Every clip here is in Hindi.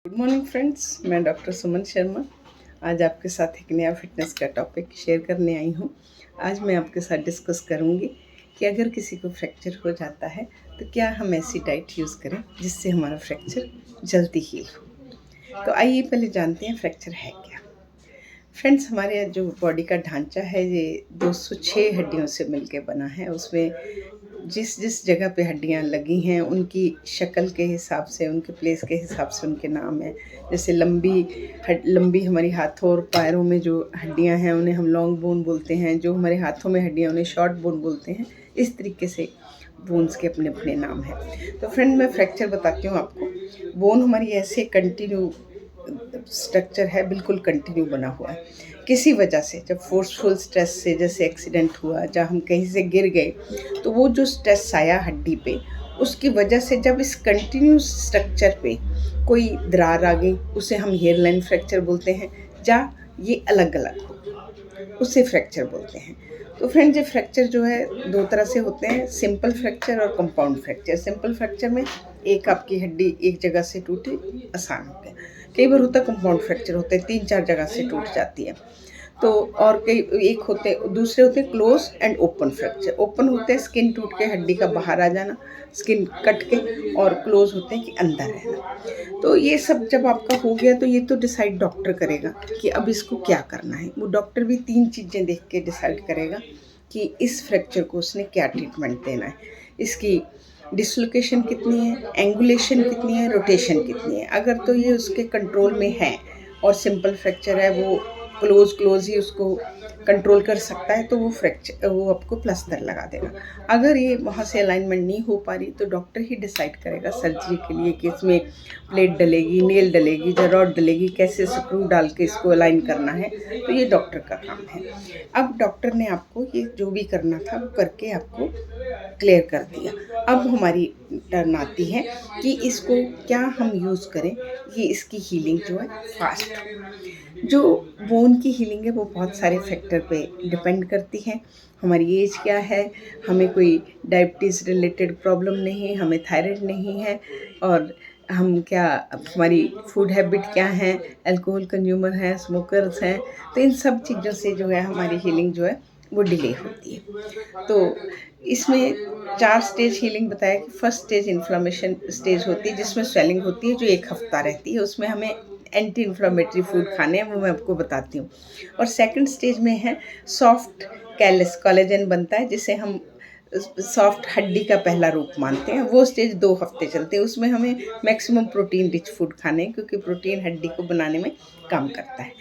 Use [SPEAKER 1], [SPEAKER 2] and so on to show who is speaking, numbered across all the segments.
[SPEAKER 1] गुड मॉर्निंग फ्रेंड्स, मैं डॉक्टर सुमन शर्मा आज आपके साथ एक नया फिटनेस का टॉपिक शेयर करने आई हूँ। आज मैं आपके साथ डिस्कस करूँगी कि अगर किसी को फ्रैक्चर हो जाता है तो क्या हम ऐसी डाइट यूज़ करें जिससे हमारा फ्रैक्चर जल्दी हील हो। तो आइए पहले जानते हैं फ्रैक्चर है क्या। फ्रेंड्स, हमारे जो बॉडी का ढांचा है ये 206 हड्डियों से मिलके बना है। उसमें जिस जिस जगह पे हड्डियाँ लगी हैं उनकी शक्ल के हिसाब से, उनके प्लेस के हिसाब से उनके नाम हैं। जैसे लंबी हमारी हाथों और पैरों में जो हड्डियाँ हैं उन्हें हम लॉन्ग बोन बोलते हैं। जो हमारे हाथों में हड्डियाँ उन्हें शॉर्ट बोन बोलते हैं। इस तरीके से बोन्स के अपने अपने नाम हैं। तो फ्रेंड, मैं फ्रैक्चर बताती हूँ आपको। बोन हमारी ऐसे कंटिन्यू स्ट्रक्चर है, बिल्कुल कंटिन्यू बना हुआ है। किसी वजह से जब फोर्सफुल स्ट्रेस से, जैसे एक्सीडेंट हुआ, जब हम कहीं से गिर गए तो वो जो स्ट्रेस आया हड्डी पे, उसकी वजह से जब इस कंटिन्यूस स्ट्रक्चर पे कोई दरार आ गई, उसे हम हेयरलाइन फ्रैक्चर बोलते हैं। या ये अलग अलग हो, उसे फ्रैक्चर बोलते हैं। तो फ्रेंड, ये फ्रैक्चर जो है दो तरह से होते हैं, सिंपल फ्रैक्चर और कंपाउंड फ्रैक्चर। सिंपल फ्रैक्चर में एक आपकी हड्डी एक जगह से टूटी, आसान हो गया। कई बार होता है कंपाउंड फ्रैक्चर, होते हैं 3-4 जगह से टूट जाती है। तो और कई एक होते दूसरे होते हैं close and open fracture. Open होते हैं स्किन टूट के हड्डी का बाहर आ जाना, स्किन कट के, और क्लोज होते हैं कि अंदर रहना। तो ये सब जब आपका हो गया तो ये तो डिसाइड डॉक्टर करेगा कि अब इसको क्या करना है। वो डॉक्टर भी 3 चीज़ें देख के डिसाइड करेगा कि इस फ्रैक्चर को उसने क्या ट्रीटमेंट देना है। इसकी डिसलोकेशन कितनी है, एंगुलेशन कितनी है, रोटेशन कितनी है। अगर तो ये उसके कंट्रोल में है और सिंपल फ्रैक्चर है, वो क्लोज ही उसको कंट्रोल कर सकता है, तो वो आपको प्लास्टर लगा देगा। अगर ये वहाँ से अलाइनमेंट नहीं हो पा रही तो डॉक्टर ही डिसाइड करेगा सर्जरी के लिए कि इसमें प्लेट डलेगी, नेल डलेगी या रॉड डलेगी, कैसे स्क्रू डाल के इसको अलाइन करना है। तो ये डॉक्टर का काम है। अब डॉक्टर ने आपको ये जो भी करना था वो करके आपको क्लियर कर दिया। अब हमारी टर्न आती है कि इसको क्या हम यूज़ करें कि इसकी हीलिंग जो है फास्ट हो। जो बोन की हीलिंग है वो बहुत सारे फैक्टर पे डिपेंड करती है। हमारी एज क्या है, हमें कोई डायबिटीज़ रिलेटेड प्रॉब्लम नहीं है, हमें थायराइड नहीं है, और हम क्या, हमारी फूड हैबिट क्या है, अल्कोहल कंज्यूमर हैं, स्मोकर्स हैं। तो इन सब चीज़ों से जो है हमारी हीलिंग जो है वो डिले होती है। तो इसमें 4 स्टेज हीलिंग बताया कि फर्स्ट स्टेज इन्फ्लेमेशन स्टेज होती है, जिसमें स्वेलिंग होती है, जो 1 हफ्ता रहती है। उसमें हमें एंटी इन्फ्लेमेटरी फूड खाने हैं, वो मैं आपको बताती हूँ। और सेकंड स्टेज में है सॉफ्ट कैलस कोलेजन बनता है, जिसे हम सॉफ्ट हड्डी का पहला रूप मानते हैं। वो स्टेज 2 हफ्ते चलते हैं। उसमें हमें मैक्सिमम प्रोटीन रिच फूड खाने हैं, क्योंकि प्रोटीन हड्डी को बनाने में काम करता है।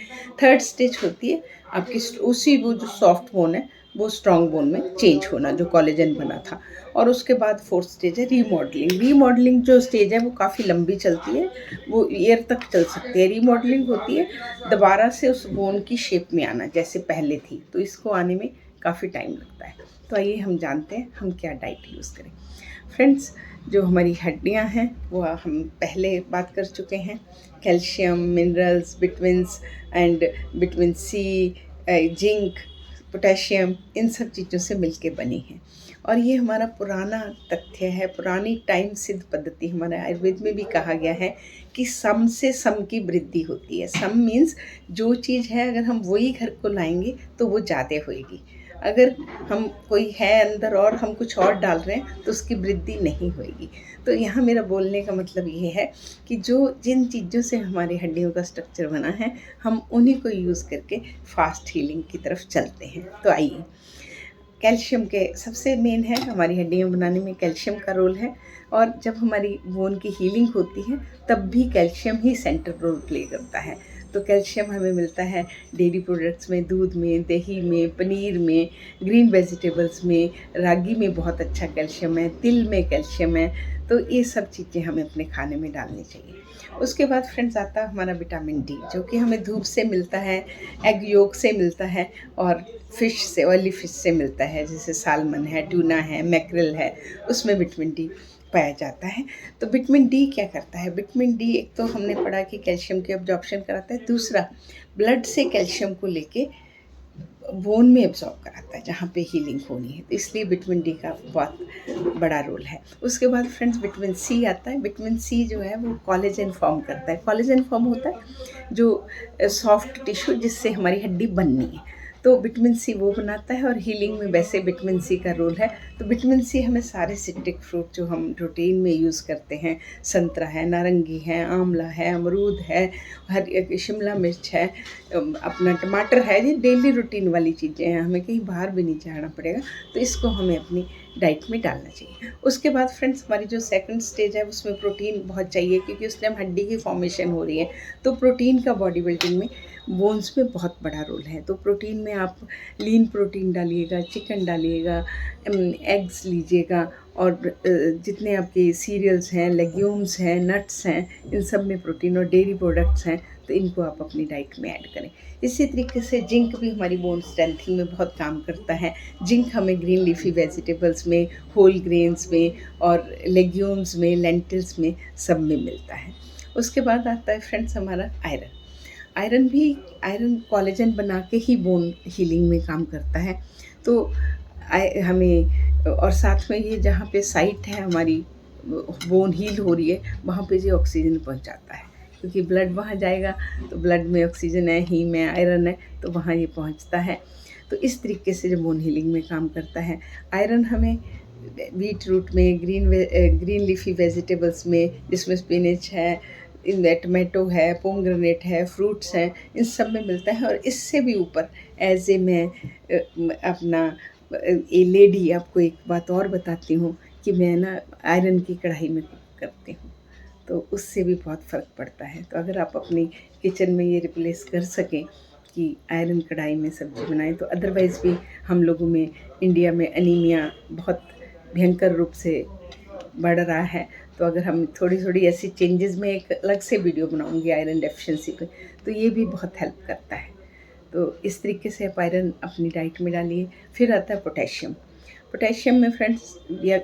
[SPEAKER 1] थर्ड स्टेज होती है आपकी उसी वो जो सॉफ्ट बोन है वो स्ट्रॉन्ग बोन में चेंज होना, जो कोलेजन बना था। और उसके बाद फोर्थ स्टेज है रीमॉडलिंग। रीमॉडलिंग जो स्टेज है वो काफ़ी लंबी चलती है, वो ईयर तक चल सकती है। रीमॉडलिंग होती है दोबारा से उस बोन की शेप में आना जैसे पहले थी, तो इसको आने में काफ़ी टाइम लगता है। तो आइए हम जानते हैं हम क्या डाइट यूज़ करें। फ्रेंड्स, जो हमारी हड्डियां हैं वो हम पहले बात कर चुके हैं। Calcium, minerals, vitamins and vitamin C, zinc, potassium, इन सब चीज़ों से मिलके बनी है। और ये हमारा पुराना तथ्य है, पुरानी टाइम सिद्ध पद्धति। हमारे आयुर्वेद में भी कहा गया है कि सम से सम की वृद्धि होती है। सम मीन्स जो चीज़ है अगर हम वही घर को लाएंगे तो वो ज़्यादा होएगी। अगर हम कोई है अंदर और हम कुछ और डाल रहे हैं तो उसकी वृद्धि नहीं होएगी। तो यहाँ मेरा बोलने का मतलब ये है कि जो जिन चीज़ों से हमारी हड्डियों का स्ट्रक्चर बना है, हम उन्हीं को यूज़ करके फास्ट हीलिंग की तरफ चलते हैं। तो आइए, कैल्शियम के सबसे मेन है, हमारी हड्डियाँ बनाने में कैल्शियम का रोल है। और जब हमारी बोन की हीलिंग होती है तब भी कैल्शियम ही सेंट्रल रोल प्ले करता है। तो कैल्शियम हमें मिलता है डेयरी प्रोडक्ट्स में, दूध में, दही में, पनीर में, ग्रीन वेजिटेबल्स में, रागी में बहुत अच्छा कैल्शियम है, तिल में कैल्शियम है। तो ये सब चीज़ें हमें अपने खाने में डालनी चाहिए। उसके बाद फ्रेंड्स आता है हमारा विटामिन डी, जो कि हमें धूप से मिलता है, एग योक से मिलता है, और फ़िश से, ऑयली फ़िश से मिलता है, जैसे सालमन है, टूना है, मैक्रेल है, उसमें विटामिन डी पाया जाता है। तो विटामिन डी क्या करता है? विटामिन डी एक तो हमने पढ़ा कि कैल्शियम की अब्जॉर्प्शन कराता है, दूसरा ब्लड से कैल्शियम को लेके बोन में एब्जॉर्ब कराता है जहाँ पे हीलिंग होनी है, तो इसलिए विटामिन डी का बहुत बड़ा रोल है। उसके बाद फ्रेंड्स विटामिन सी आता है। विटामिन सी जो है वो कोलेजन फॉर्म करता है। कोलेजन फॉर्म होता है जो सॉफ्ट टिश्यू जिससे हमारी हड्डी बननी है, तो विटामिन सी वो बनाता है। और हीलिंग में वैसे विटामिन सी का रोल है। तो विटामिन सी हमें सारे सिट्रिक फ्रूट जो हम रूटीन में यूज़ करते हैं, संतरा है, नारंगी है, आंवला है, अमरूद है, हर शिमला मिर्च है, अपना टमाटर है, ये डेली रूटीन वाली चीज़ें हैं, हमें कहीं बाहर भी नहीं जाना पड़ेगा, तो इसको हमें अपनी डाइट में डालना चाहिए। उसके बाद फ्रेंड्स हमारी जो सेकंड स्टेज है उसमें प्रोटीन बहुत चाहिए, क्योंकि उस टाइम हड्डी की फॉर्मेशन हो रही है। तो प्रोटीन का बॉडी बिल्डिंग में, बोन्स में बहुत बड़ा रोल है। तो प्रोटीन में आप लीन प्रोटीन डालिएगा, चिकन डालिएगा, एग्स लीजिएगा, और जितने आपके सीरियल्स हैं, लेग्यूम्स हैं, नट्स हैं, इन सब में प्रोटीन, और डेयरी प्रोडक्ट्स हैं, तो इनको आप अपनी डाइट में ऐड करें। इसी तरीके से जिंक भी हमारी बोन स्ट्रेंथिंग में बहुत काम करता है। जिंक हमें ग्रीन लीफी वेजिटेबल्स में, होल ग्रेन्स में, और लेग्यूम्स में, लेंटिल्स में, सब में मिलता है। उसके बाद आता है फ्रेंड्स हमारा आयरन। आयरन कोलेजन बना के ही बोन हीलिंग में काम करता है। तो हमें, और साथ में ये जहाँ पे साइट है हमारी बोन हील हो रही है, वहाँ पे ये ऑक्सीजन पहुँचाता है, क्योंकि ब्लड वहाँ जाएगा, तो ब्लड में ऑक्सीजन है, हीम है, आयरन है, तो वहाँ ये पहुँचता है। तो इस तरीके से जो बोन हीलिंग में काम करता है। आयरन हमें बीट रूट में, ग्रीन लीफी वेजिटेबल्स में, जिसमें स्पिनच है, टमेटो है, पोमग्रेनेट है, फ्रूट्स हैं, इन सब में मिलता है। और इससे भी ऊपर एज ए मैं अपना ए लेडी आपको एक बात और बताती हूँ कि मैं ना आयरन की कढ़ाई में कुक करती हूँ, तो उससे भी बहुत फ़र्क पड़ता है। तो अगर आप अपनी किचन में ये रिप्लेस कर सकें कि आयरन कढ़ाई में सब्ज़ी बनाएं, तो अदरवाइज़ भी हम लोगों में, इंडिया में एनीमिया बहुत भयंकर रूप से बढ़ रहा है। तो अगर हम थोड़ी थोड़ी ऐसी चेंजेस में एक अलग से वीडियो बनाऊंगी आयरन डेफिशिएंसी पे, तो ये भी बहुत हेल्प करता है। तो इस तरीके से आप आयरन अपनी डाइट में डालिए। फिर आता है पोटेशियम। पोटेशियम में फ्रेंड्स,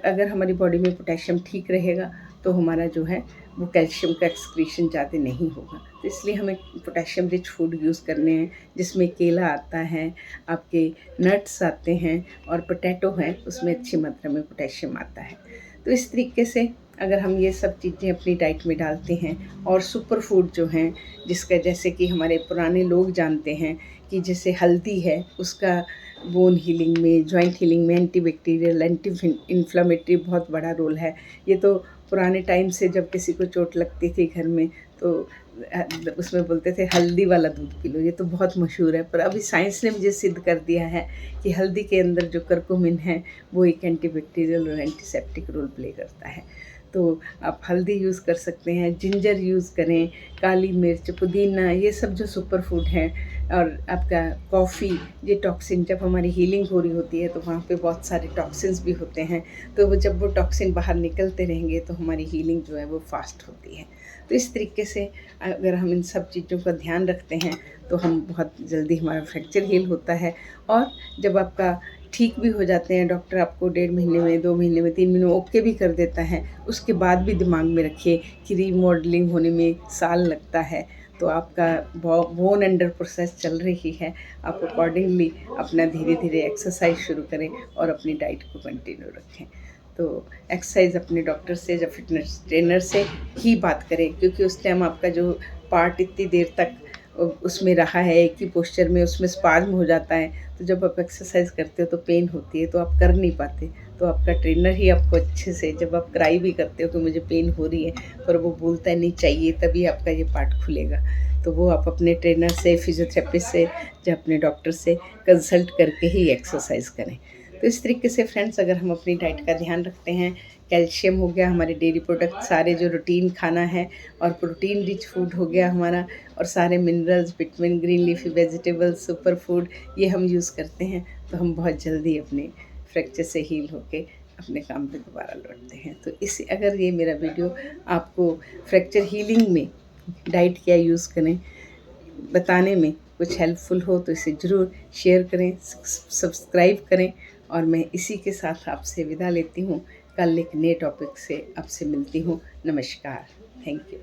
[SPEAKER 1] अगर हमारी बॉडी में पोटेशियम ठीक रहेगा, तो हमारा जो है वो कैल्शियम का एक्सक्रीशन ज़्यादा नहीं होगा। तो इसलिए हमें पोटेशियम रिच फूड यूज़ करने हैं, जिसमें केला आता है, आपके नट्स आते हैं, और पोटैटो हैं, उसमें अच्छी मात्रा में पोटेशियम आता है। तो इस तरीके से अगर हम ये सब चीज़ें अपनी डाइट में डालते हैं, और सुपर फूड जो हैं, जिसका जैसे कि हमारे पुराने लोग जानते हैं कि जैसे हल्दी है, उसका बोन हीलिंग में, जॉइंट हीलिंग में, एंटी बैक्टीरियल, एंटी इन्फ्लामेटरी बहुत बड़ा रोल है। ये तो पुराने टाइम से जब किसी को चोट लगती थी घर में, तो उसमें बोलते थे हल्दी वाला दूध पी लो। ये तो बहुत मशहूर है, पर अभी साइंस ने मुझे सिद्ध कर दिया है कि हल्दी के अंदर जो करकुमिन है वो एक एंटीबैक्टीरियल और एंटीसेप्टिक रोल प्ले करता है। तो आप हल्दी यूज़ कर सकते हैं, जिंजर यूज़ करें, काली मिर्च, पुदीना, ये सब जो सुपर फूड हैं। और आपका कॉफ़ी, ये टॉक्सिन, जब हमारी हीलिंग हो रही होती है तो वहाँ पे बहुत सारे टॉक्सिन्स भी होते हैं, तो वो जब वो टॉक्सिन बाहर निकलते रहेंगे तो हमारी हीलिंग जो है वो फास्ट होती है। तो इस तरीके से अगर हम इन सब चीज़ों का ध्यान रखते हैं, तो हम बहुत जल्दी, हमारा फ्रैक्चर हील होता है। और जब आपका ठीक भी हो जाते हैं, डॉक्टर आपको 1.5 महीने में, 2 महीने में, 3 महीने में ओके भी कर देता है, उसके बाद भी दिमाग में रखिए कि रीमॉडलिंग होने में साल लगता है। तो आपका बोन अंडर प्रोसेस चल रही है, आप अकॉर्डिंगली अपना धीरे धीरे एक्सरसाइज शुरू करें और अपनी डाइट को कंटिन्यू रखें। तो एक्सरसाइज अपने डॉक्टर से या फिटनेस ट्रेनर से ही बात करें, क्योंकि उस टाइम आपका जो पार्ट इतनी देर तक उसमें रहा है एक ही पोस्चर में, उसमें स्पाज्म हो जाता है। तो जब आप एक्सरसाइज करते हो तो पेन होती है, तो आप कर नहीं पाते। तो आपका ट्रेनर ही आपको अच्छे से, जब आप क्राई भी करते हो कि मुझे पेन हो रही है, पर वो बोलता है नहीं चाहिए, तभी आपका ये पार्ट खुलेगा। तो वो आप अपने ट्रेनर से, फिजियोथेरेपिस्ट से या अपने डॉक्टर से कंसल्ट करके ही एक्सरसाइज करें। तो इस तरीके से फ्रेंड्स, अगर हम अपनी डाइट का ध्यान रखते हैं, कैल्शियम हो गया, हमारे डेयरी प्रोडक्ट सारे जो रूटीन खाना है, और प्रोटीन रिच फूड हो गया हमारा, और सारे minerals, vitamin, green leafy vegetables, super food, ये हम यूज़ करते हैं, तो हम बहुत जल्दी अपने फ्रैक्चर से हील होके अपने काम पे दोबारा लौटते हैं। तो इस, अगर ये मेरा वीडियो आपको फ्रैक्चर हीलिंग में डाइट क्या यूज़ करें बताने में कुछ हेल्पफुल हो, तो इसे ज़रूर शेयर करें, सब्सक्राइब करें। और मैं इसी के साथ आपसे विदा लेती हूँ। कल एक नए टॉपिक से आपसे मिलती हूँ। नमस्कार, थैंक यू।